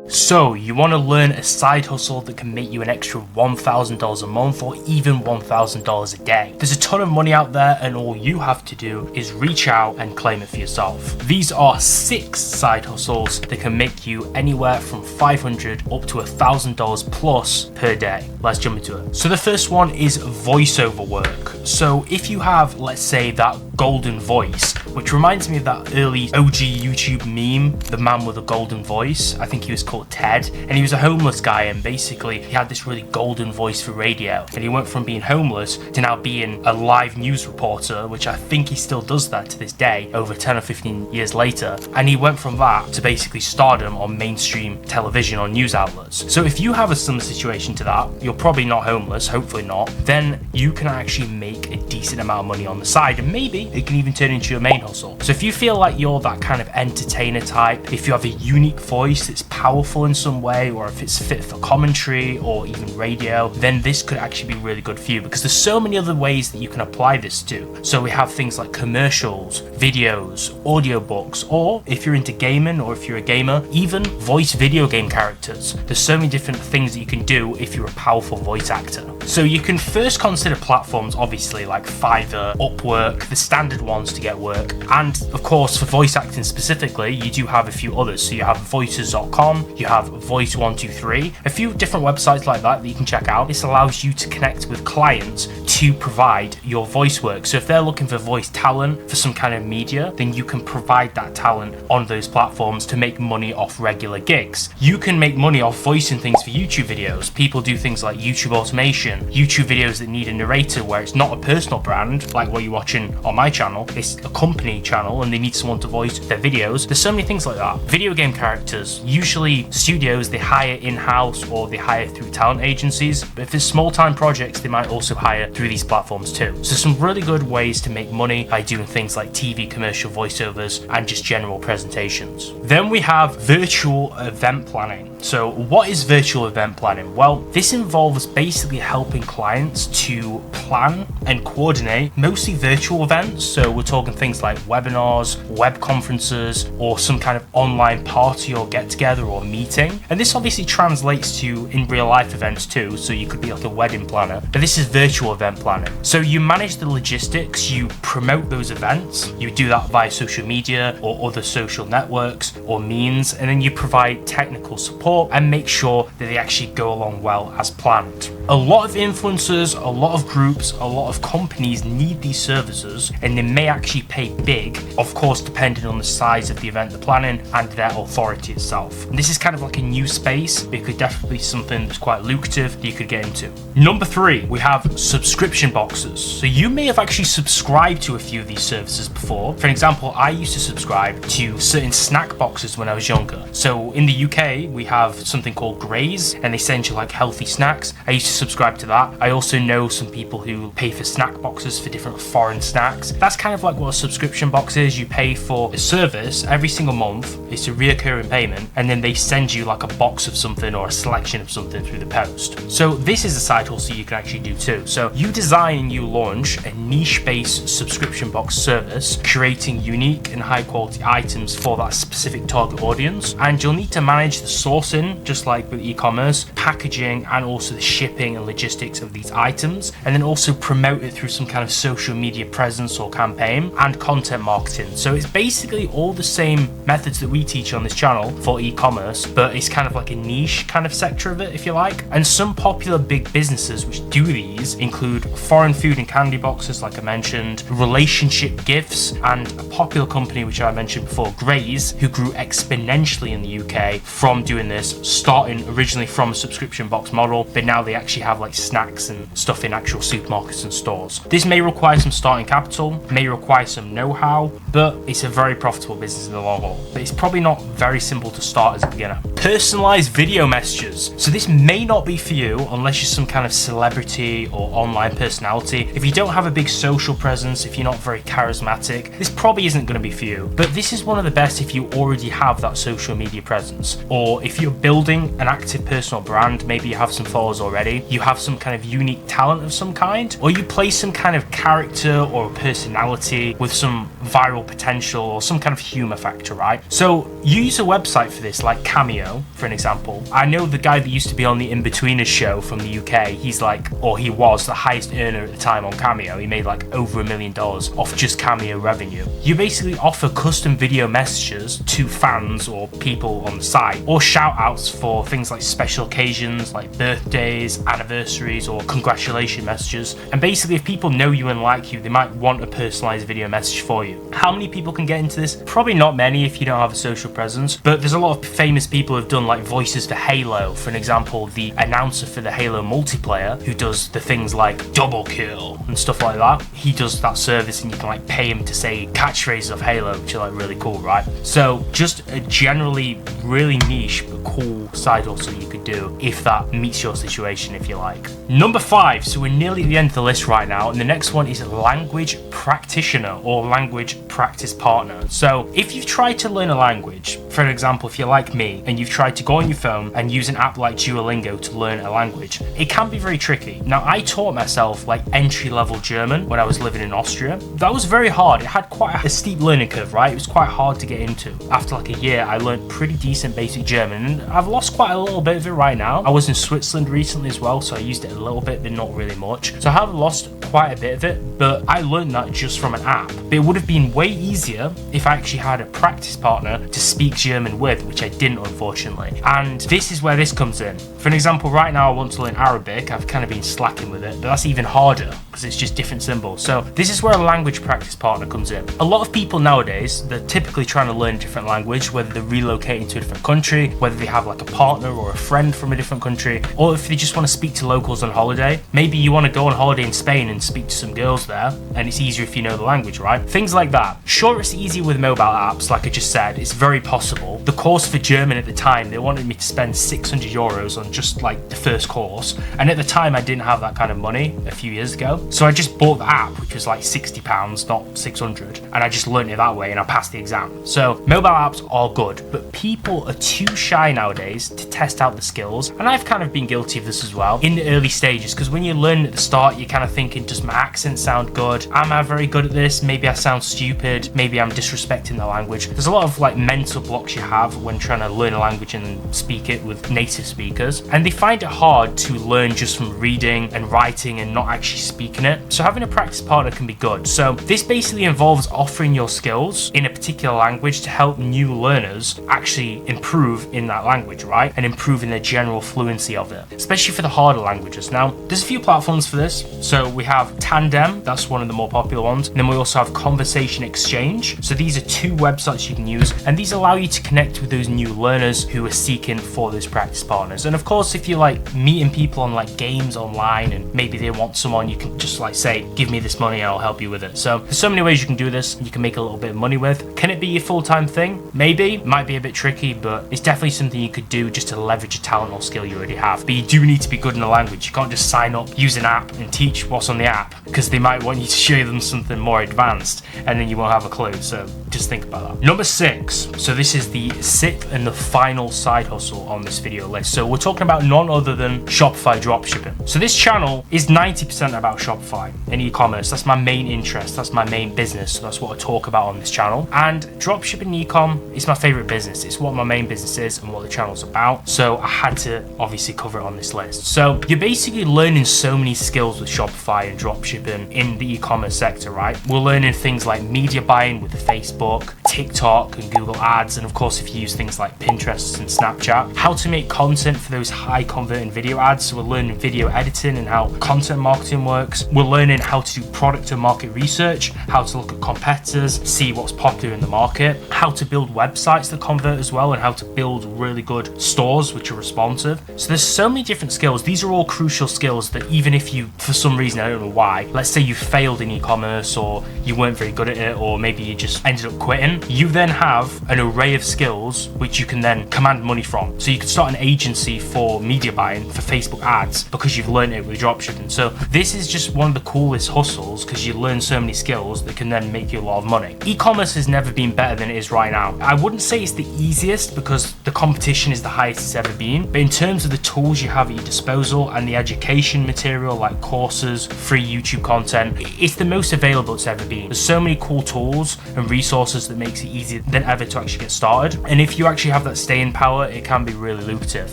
So you want to learn a side hustle that can make you an extra $1,000 a month or even $1,000 a day. There's a ton of money out there and all you have to do is reach out and claim it for yourself. These are 6 side hustles that can make you anywhere from $500 up to $1,000 plus per day. Let's jump into it. So the first one is voiceover work. So if you have, let's say, that golden voice, which reminds me of that early OG YouTube meme, the man with a golden voice. I think he was called Ted, and he was a homeless guy, and basically he had this really golden voice for radio, and he went from being homeless to now being a live news reporter, which I think he still does that to this day, over 10 or 15 years later. And he went from that to basically stardom on mainstream television or news outlets. So if you have a similar situation to that, you're probably not homeless, hopefully not, then you can actually make a decent amount of money on the side, and maybe it can even turn into your main hustle. So if you feel like you're that kind of entertainer type, if you have a unique voice that's powerful in some way, or if it's fit for commentary or even radio, then this could actually be really good for you, because there's so many other ways that you can apply this to. So we have things like commercials, videos, audiobooks, or if you're into gaming or if you're a gamer, even voice video game characters. There's so many different things that you can do if you're a powerful voice actor. So you can first consider platforms, obviously, like Fiverr, Upwork, the standard ones to get work. And of course, for voice acting specifically, you do have a few others. So you have voices.com, you have voice123, a few different websites like that you can check out. This allows you to connect with clients to provide your voice work. So if they're looking for voice talent for some kind of media, then you can provide that talent on those platforms to make money off regular gigs. You can make money off voicing things for YouTube videos. People do things like YouTube automation, YouTube videos that need a narrator where it's not a personal brand like what you're watching on my channel, it's a company channel and they need someone to voice their videos. There's so many things like that. Video game characters, usually studios, they hire in-house or they hire through talent agencies, but if it's small-time projects, they might also hire through these platforms too. So some really good ways to make money by doing things like TV commercial voiceovers and just general presentations. Then we have virtual event planning. So what is virtual event planning? Well, this involves basically helping clients to plan and coordinate mostly virtual events. So we're talking things like webinars, web conferences, or some kind of online party or get together or meeting. And this obviously translates to in real life events too. So you could be like a wedding planner, but this is virtual event planning. So you manage the logistics, you promote those events, you do that via social media or other social networks or means, and then you provide technical support and make sure that they actually go along well as planned. A lot of influencers, a lot of groups, a lot of companies need these services, and they may actually pay big, of course depending on the size of the event they're planning and their authority itself. And this is kind of like a new space, but it could definitely be something that's quite lucrative that you could get into. Number 3, we have subscription boxes. So you may have actually subscribed to a few of these services before. For example, I used to subscribe to certain snack boxes when I was younger. So in the UK, we have something called Graze, and they send you like healthy snacks. I used to subscribe to that. I also know some people who pay for snack boxes for different foreign snacks. That's kind of like what a subscription box is. You pay for a service every single month. It's a reoccurring payment, and then they send you like a box of something or a selection of something through the post. So this is a side hustle you can actually do too. So you design and you launch a niche-based subscription box service, creating unique and high-quality items for that specific target audience, and you'll need to manage the sourcing, just like with e-commerce, packaging, and also the shipping and logistics of these items, and then also promote it through some kind of social media presence or campaign and content marketing. So it's basically all the same methods that we teach on this channel for e-commerce, but it's kind of like a niche kind of sector of it, if you like. And some popular big businesses which do these include foreign food and candy boxes, like I mentioned, relationship gifts, and a popular company which I mentioned before, Graze, who grew exponentially in the UK from doing this, starting originally from a subscription box model, but now they actually have like snacks and stuff in actual supermarkets and stores. This may require some starting capital, may require some know-how, but it's a very profitable business in the long haul. But it's probably not very simple to start as a beginner. Personalized video messages. So this may not be for you unless you're some kind of celebrity or online personality. If you don't have a big social presence, if you're not very charismatic, this probably isn't going to be for you. But this is one of the best if you already have that social media presence, or if you're building an active personal brand, maybe you have some followers already, basically you have some kind of unique talent of some kind, or you play some kind of character or personality with some viral potential or some kind of humor factor, right? So you use a website for this, like Cameo, for an example. I know the guy that used to be on the In-Betweeners show from the UK, he's like, or he was the highest earner at the time on Cameo. He made like over $1 million off just Cameo revenue. You basically offer custom video messages to fans or people on the site, or shout outs for things like special occasions like birthdays, anniversaries, or congratulation messages. And basically, if people know you and like you, they might want a personalized video message for you. How many people can get into this? Probably not many if you don't have a social presence, but there's a lot of famous people who've done like voices for Halo. For an example, the announcer for the Halo multiplayer, who does the things like double kill and stuff like that, he does that service, and you can like pay him to say catchphrases of Halo, which are like really cool, right? So just a generally really niche but cool side hustle you could do if that meets your situation, if you like. Number 5, so we're nearly at the end of the list right now, and the next one is language practitioner or language practice partner. So if you've tried to learn a language, for example, if you're like me and you've tried to go on your phone and use an app like Duolingo to learn a language, it can be very tricky. Now, I taught myself like entry-level German when I was living in Austria. That was very hard. It had quite a steep learning curve, right? It was quite hard to get into. After like a year, I learned pretty decent basic German, and I've lost quite a little bit of it right now. I was in Switzerland recently as well, so I used it a little bit, but not really much. So I have lost quite a bit of it, but I learned that just from an app. But it would have been way easier if I actually had a practice partner to speak German with, which I didn't, unfortunately. And this is where this comes in. For an example, right now I want to learn Arabic. I've kind of been slacking with it, but that's even harder because it's just different symbols. So this is where a language practice partner comes in. A lot of people nowadays, they're typically trying to learn a different language, whether they're relocating to a different country, whether they have like a partner or a friend from a different country, or if they just want to speak to locals on holiday. Maybe you want to go on holiday in Spain and speak to some girls there, and it's easier if you know the language, right? Things like that. Sure, it's easy with mobile apps, like I just said. It's very possible. The course for German at the time, they wanted me to spend 600 euros on just like the first course, and at the time I didn't have that kind of money a few years ago, so I just bought the app, which was like £60, not 600, and I just learned it that way, and I passed the exam. So mobile apps are good, but people are too shy nowadays to test out the skills, and I've kind of been guilty of this as well in the early stages, because when you learn at the start, you're kind of thinking, does my accent sound good? Am I very good at this? Maybe I sound stupid. Maybe I'm disrespecting the language. There's a lot of like mental blocks you have when trying to learn a language and speak it with native speakers, and they find it hard to learn just from reading and writing and not actually speaking it. So having a practice partner can be good. So this basically involves offering your skills in a particular language to help new learners actually improve in that language, right? And improve in their general fluency of it, especially for the harder languages. Now, there's a few platforms for this. So we have Tandem, that's one of the more popular ones. And then we also have Conversation Exchange. So these are 2 websites you can use, and these allow you to connect with those new learners who are seeking for those practice partners. And of course, if you're like meeting people on like games online and maybe they want someone, you can just like say, give me this money and I'll help you with it. So there's so many ways you can do this, you can make a little bit of money with. Can it be your full-time thing? Maybe. Might be a bit tricky, but it's definitely something you could do just to leverage a talent or skill you already have. But you do need to be good in the language. You can't just sign up, use an app and teach what's on the app, because they might want you to show them something more advanced and then you won't have a clue. So just think about that. Number 6. So this is the 6th and the final side hustle on this video list. So we're talking about none other than Shopify dropshipping. So this channel is 90% about Shopify and e-commerce. That's my main interest. That's my main business. So that's what I talk about on this channel. And dropshipping e-com is my favorite business. It's what my main business is and what the channel's about. So I had to obviously cover it on this list. So you're basically learning so many skills with Shopify and dropshipping in the e-commerce sector, right? We're learning things like media buying with Facebook, TikTok and Google Ads, and of course if you use things like Pinterest and Snapchat, how to make content for those high converting video ads. So we're learning video editing and how content marketing works. We're learning how to do product and market research, how to look at competitors, see what's popular in the market, how to build websites that convert as well, and how to build really good stores which are responsive. So there's so many different skills. These are all crucial skills that even if you, for some reason, I don't know why, let's say you failed in e-commerce or you weren't very good at it, or maybe you just ended up quitting, you then have an array of skills which you can then command money from. So you can start an agency for media buying for Facebook ads because you've learned it with dropshipping. So this is just one of the coolest hustles because you learn so many skills that can then make you a lot of money. E-commerce has never been better than it is right now. I wouldn't say it's the easiest because the competition competition is the highest it's ever been, but in terms of the tools you have at your disposal and the education material like courses, free YouTube content, it's the most available it's ever been. There's so many cool tools and resources that makes it easier than ever to actually get started. And if you actually have that staying power, it can be really lucrative.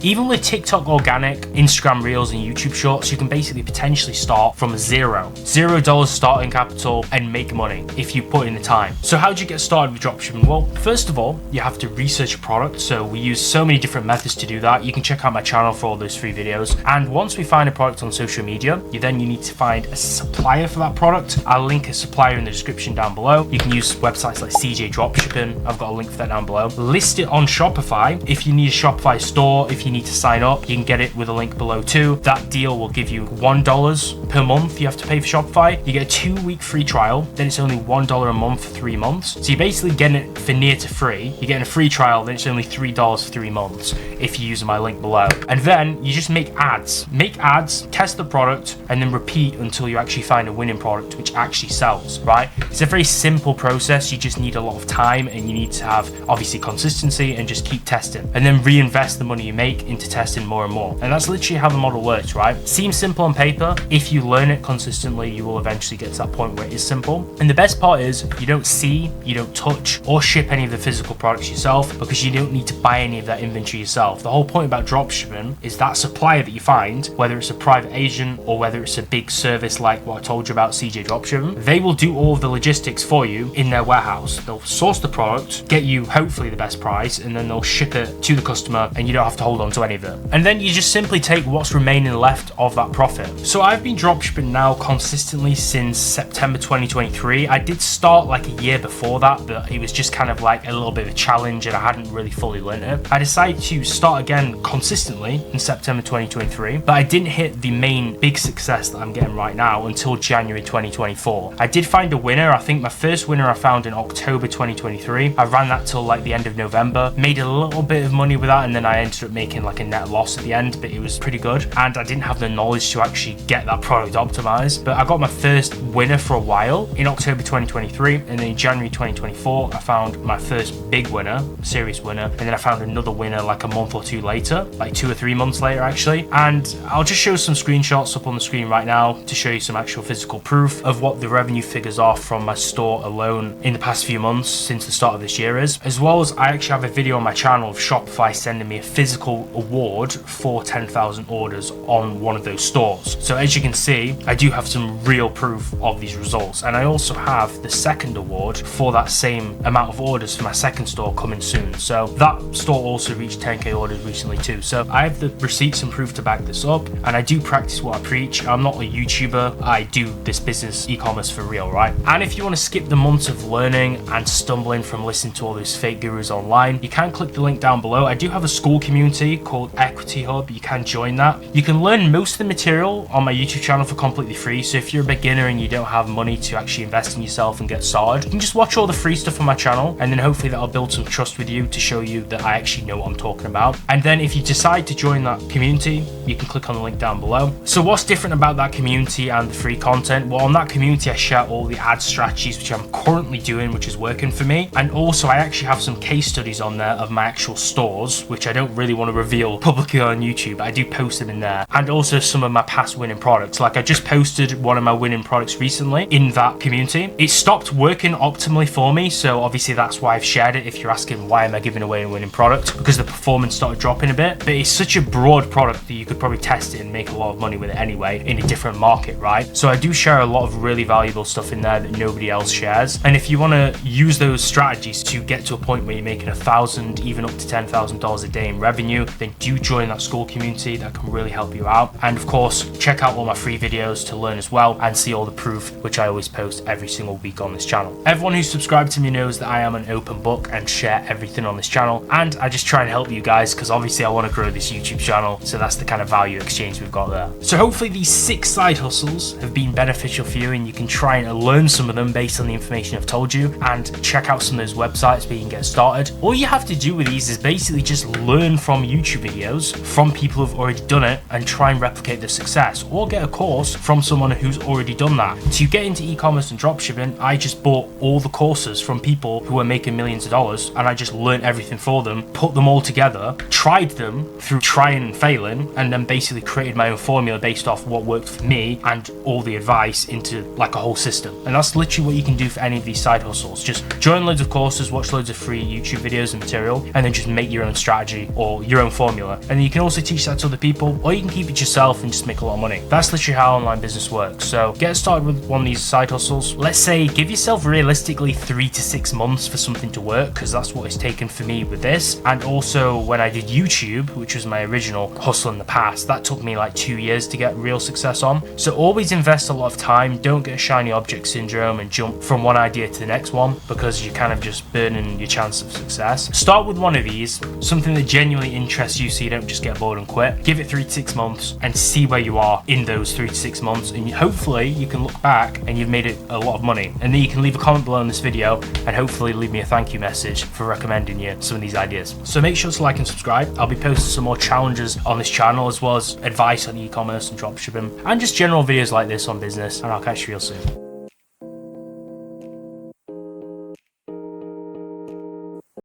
Even with TikTok organic, Instagram Reels, and YouTube Shorts, you can basically potentially start from $0 starting capital and make money if you put in the time. So how do you get started with dropshipping? Well, first of all, you have to research a product. So we use so many different methods to do that. You can check out my channel for all those free videos. And once we find a product on social media, you need to find a supplier for that product. I'll link a supplier in the description down below. You can use websites like CJ Dropshipping. I've got a link for that down below. List it on Shopify. If you need a Shopify store, if you need to sign up, you can get it with a link below too. That deal will give you $1 per month you have to pay for Shopify. You get a 2-week free trial, then it's only $1 a month for 3 months. So you're basically getting it for near to free. You're getting a free trial, then it's only $3 for 3 months if you use my link below. And then you just make ads, test the product, and then repeat until you actually find a winning product which actually sells, right? It's a very simple process. You just need a lot of time, and you need to have obviously consistency and just keep testing, and then reinvest the money you make into testing more and more. And that's literally how the model works, right? Seems simple on paper. If you learn it consistently, you will eventually get to that point where it is simple. And the best part is you don't see, you don't touch or ship any of the physical products yourself, because you don't need to buy any of that inventory yourself. The whole point about dropshipping is that supplier that you find, whether it's a private agent or whether it's a big service like what I told you about CJ Dropshipping, they will do all of the logistics for you in their warehouse. They'll source the product, get you hopefully the best price, and then they'll ship it to the customer, and you don't have to hold on to any of it. And then you just simply take what's remaining left of that profit. So I've been dropshipping now consistently since September 2023. I did start like a year before that, but it was just kind of like a little bit of a challenge and I hadn't really fully learned it. I decided to start again consistently in September 2023, but I didn't hit the main big success that I'm getting right now until January 2024. I did find a winner. I think my first winner I found in October 2023. I ran that till like the end of November, made a little bit of money with that, and then I ended up making like a net loss at the end, but it was pretty good. And I didn't have the knowledge to actually get that product optimized, but I got my first winner for a while in October 2023, and then in January 2024 I found my first big winner, serious winner, and then I found another winner like a month or two later, like 2 or 3 months later actually. And I'll just show some screenshots up on the screen right now to show you some actual physical proof of what the revenue figures are from my store alone in the past few months since the start of this year is, as well as I actually have a video on my channel of Shopify sending me a physical award for 10,000 orders on one of those stores. So as you can see, I do have some real proof of these results, and I also have the second award for that same amount of orders for my second store coming soon. So that store also reached 10k orders recently too. So I have the receipts and proof to back this up, and I do practice what I preach. I'm not a YouTuber, I do this business e-commerce for real, right? And if you want to skip the months of learning and stumbling from listening to all those fake gurus online, you can click the link down below. I do have a school community called Equity Hub. You can join that. You can learn most of the material on my YouTube channel for completely free. So if you're a beginner and you don't have money to actually invest in yourself and get started, you can just watch all the free stuff on my channel, and then hopefully that'll build some trust with you to show you that I actually know what I'm talking about. And then if you decide to join that community, you can click on the link down below. So what's different about that community and the free content? Well, on that community I share all the ad strategies which I'm currently doing, which is working for me, and also I actually have some case studies on there of my actual stores, which I don't really want to reveal publicly on YouTube, but I do post them in there, and also some of my past winning products. Like I just posted one of my winning products recently in that community. It stopped working optimally for me, so obviously that's why I've shared it. If you're asking why am I giving away a winning product, because the performance started dropping a bit, but it's such a broad product that you could probably test it and make a lot of money with it anyway in a different market, right? So I do share a lot of really valuable stuff in there that nobody else shares. And if you want to use those strategies to get to a point where you're making $1,000, even up to $10,000 a day in revenue, then do join that school community. That can really help you out. And of course, check out all my free videos to learn as well and see all the proof, which I always post every single week on this channel. Everyone who's subscribed to me knows that I am an open book and share everything on this channel, and I just try and help you guys because obviously I want to grow this YouTube channel, so that's the kind of value exchange we've got there. So hopefully these 6 side hustles have been beneficial for you, and you can try and learn some of them based on the information I've told you, and check out some of those websites where you can get started. All you have to do with these is basically just learn from YouTube videos from people who've already done it and try and replicate their success, or get a course from someone who's already done that. To get into e-commerce and dropshipping, I just bought all the courses from people who are making millions of dollars, and I just learned everything for them put them all together, tried them through trying and failing, and then basically created my own formula based off what worked for me and all the advice into like a whole system. And that's literally what you can do for any of these side hustles. Just join loads of courses, watch loads of free YouTube videos and material, and then just make your own strategy or your own formula. And then you can also teach that to other people, or you can keep it yourself and just make a lot of money. That's literally how online business works. So get started with one of these side hustles. Let's say give yourself realistically 3 to 6 months for something to work, because that's what it's taken for me with this. And also when I did YouTube, which was my original hustle in the past, that took me like 2 years to get real success on. So always invest a lot of time. Don't get shiny object syndrome and jump from one idea to the next one, because you're kind of just burning your chance of success. Start with one of these, something that genuinely interests you, so you don't just get bored and quit. Give it 3 to 6 months and see where you are in those 3 to 6 months, and hopefully you can look back and you've made it a lot of money. And then you can leave a comment below in this video and hopefully leave me a thank you message for recommending you some of these ideas. So make sure to like and subscribe. I'll be posting some more challenges on this channel, as well as advice on e-commerce and dropshipping, and just general videos like this on business, and I'll catch you real soon.